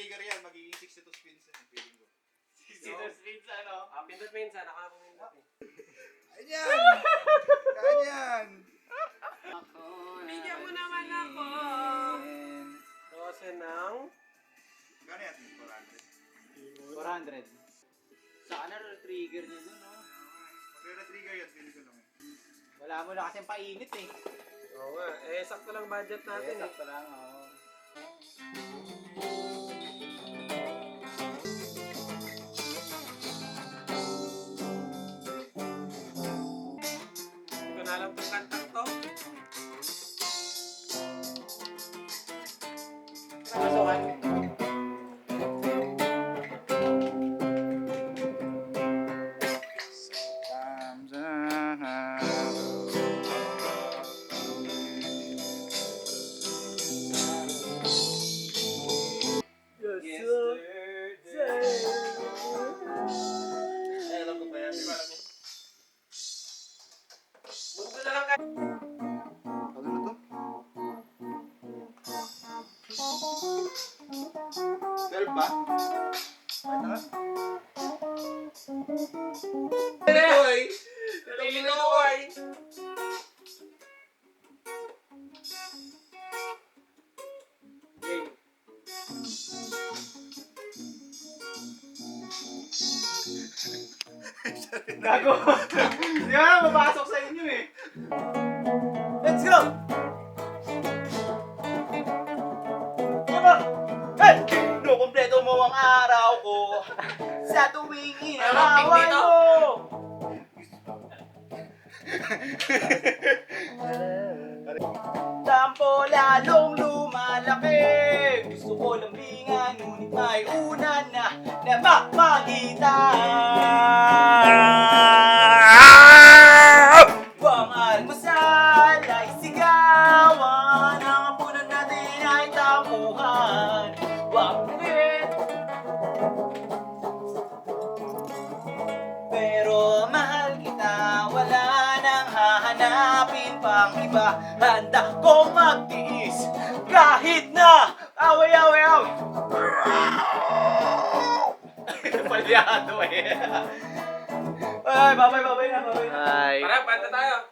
Trigger yan, magiging 62 spins yan, feeling ko. 62 spins ano? Pindot minsan, nakapamindot eh. Ayan! Ganyan! Bigyan mo naman ako. Dose ng... Gano'n yan? 400? 400. Sana trigger niya dun, no? Magre-trigger yan, feeling ko lang. Wala mo na kasing painit eh. Oo nga, eh sakto lang budget natin eh. Sakto lang, oo. Hindi ko na alam kung kantang to. Pasukan. Ay, alam ko ba yan? Di ba alam niya? Mundo na lang kayo. Ano na to? 12 ba? Ay, na. Hoy! Nalilinuway! Game. Gago! Hindi ka na mapasok sa inyo eh. Let's go! Diba? Hey! Kumpleto mo ang araw ko sa tuwing inaawan mo! Tampo lalong lumalaki. Gusto ko lambingan, ngunit may unan na namagitan. Buwang almusal ay sigawan, ang hapunan natin ay tampuhan. Bakit? Pero mahal kita, wala nang hahanapin pang iba. Handa kong magtiis kahit na away. Palyado eh. Ay, babay na. Tara, banda tayo.